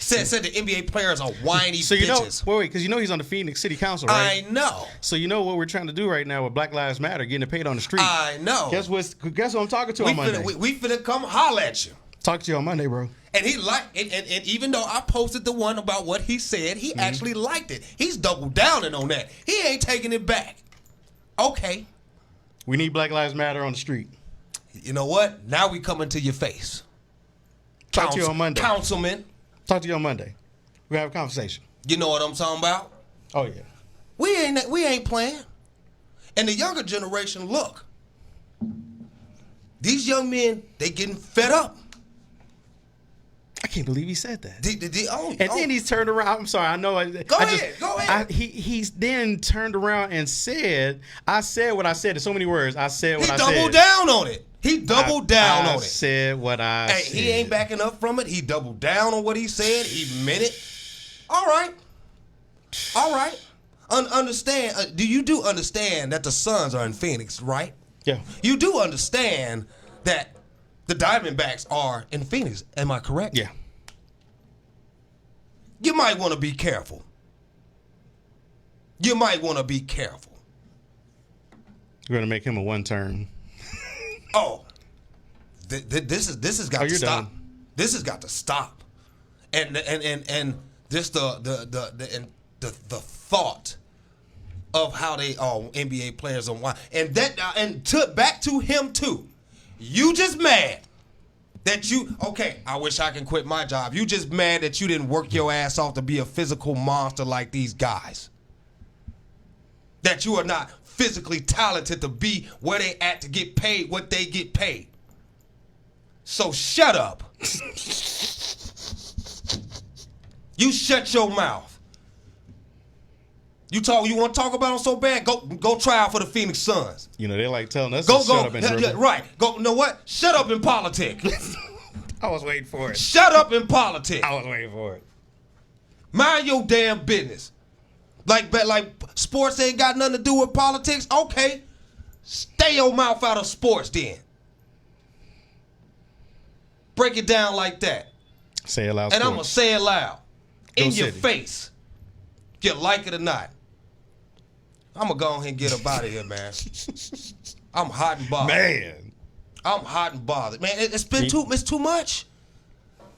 Said the NBA players are whiny so you bitches. Know, wait, because you know he's on the Phoenix City Council, right? I know. So you know what we're trying to do right now with Black Lives Matter, getting it paid on the street. I know. Guess who I'm talking to on Monday? We finna come holler at you. Talk to you on Monday, bro. And he liked it, and even though I posted the one about what he said, he actually liked it. He's double downing on that. He ain't taking it back. Okay. We need Black Lives Matter on the street. You know what? Now we coming to your face. Talk to you on Monday. Councilman. Talk to you on Monday. We're gonna have a conversation. You know what I'm talking about? Oh yeah. We ain't playing. And the younger generation, look. These young men, they getting fed up. I can't believe he said that. Then he's turned around. I'm sorry. I know. Go ahead. He's then turned around and said, I said what I said. In so many words. I said what I said. He doubled down on it. He doubled down on it. I said what I said. He ain't backing up from it. He doubled down on what he said. He meant it. All right. Understand. You do understand that the Suns are in Phoenix, right? Yeah. You do understand that the Diamondbacks are in Phoenix. Am I correct? Yeah. You might want to be careful. You're going to make him a one-turn. Oh. This has got to stop. Done. This has got to stop. And this the thought of how they are NBA players and why. And back to him too. You just mad that I wish I can quit my job. You just mad that you didn't work your ass off to be a physical monster like these guys. That you are not physically talented to be where they at to get paid what they get paid. So shut up. You shut your mouth. You want to talk about them so bad? Go try out for the Phoenix Suns. You know, they like telling us to shut up and dribble. Right. Go. You know what? Shut up in politics. I was waiting for it. Shut up in politics. I was waiting for it. Mind your damn business. Like sports ain't got nothing to do with politics. Okay. Stay your mouth out of sports then. Break it down like that. Say it loud. And I'm going to say it loud. In your City. face. You like it or not. I'm going to go ahead and get up out of here, man. I'm hot and bothered. Man. I'm hot and bothered. Man, it's too much.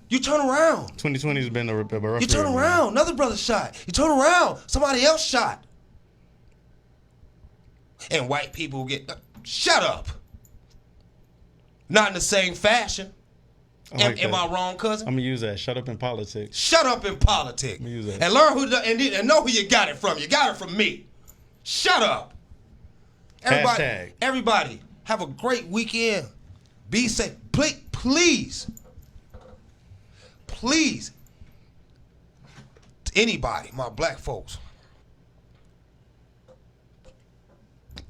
You turn around. 2020 has been a rough You turn year, around. man. Another brother shot. You turn around. Somebody else shot. And white people get... Shut up. Not in the same fashion. Am I wrong, cousin? I'm going to use that. Shut up in politics. Shut up in politics. I'm gonna use that. And learn and know who you got it from. You got it from me. Shut up. Everybody, have a great weekend. Be safe. Please. Anybody, my black folks.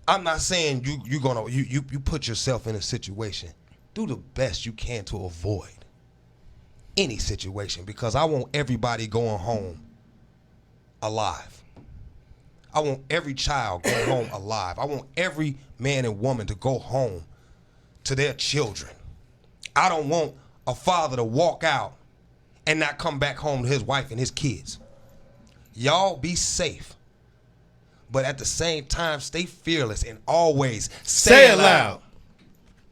I'm not saying you put yourself in a situation. Do the best you can to avoid any situation, because I want everybody going home alive. I want every child going home alive. I want every man and woman to go home to their children. I don't want a father to walk out and not come back home to his wife and his kids. Y'all be safe. But at the same time, stay fearless and always say it loud.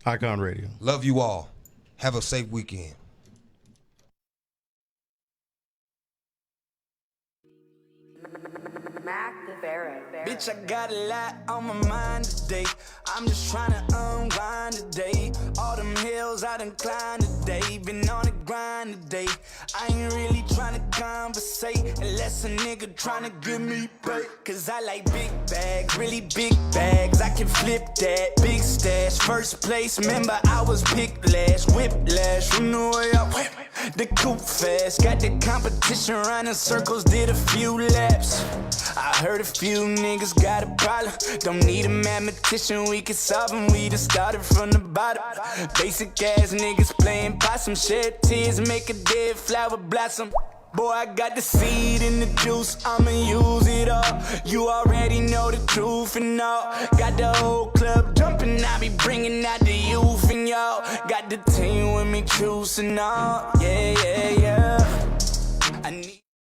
Icon Radio. Love you all. Have a safe weekend. Bitch, I got a lot on my mind today. I'm just trying to unwind today. All them hills I done climbed today. Been on the grind today. I ain't really trying to conversate unless a nigga trying to give me pay. Cause I like big bags, really big bags. I can flip that big stash. First place, remember I was picked last. Whiplash from the way I whip the coupe fast. Got the competition running circles, did a few laps. I heard a few niggas got a problem. Don't need a mathematician, we can solve them. We just started from the bottom. Basic ass niggas playing possum. Shed tears, make a dead flower blossom. Boy, I got the seed in the juice, I'ma use it all. You already know the truth and all. Got the whole club jumping, I be bringing out the youth and y'all. Got the team with me, truce and all. Yeah, yeah, yeah. I need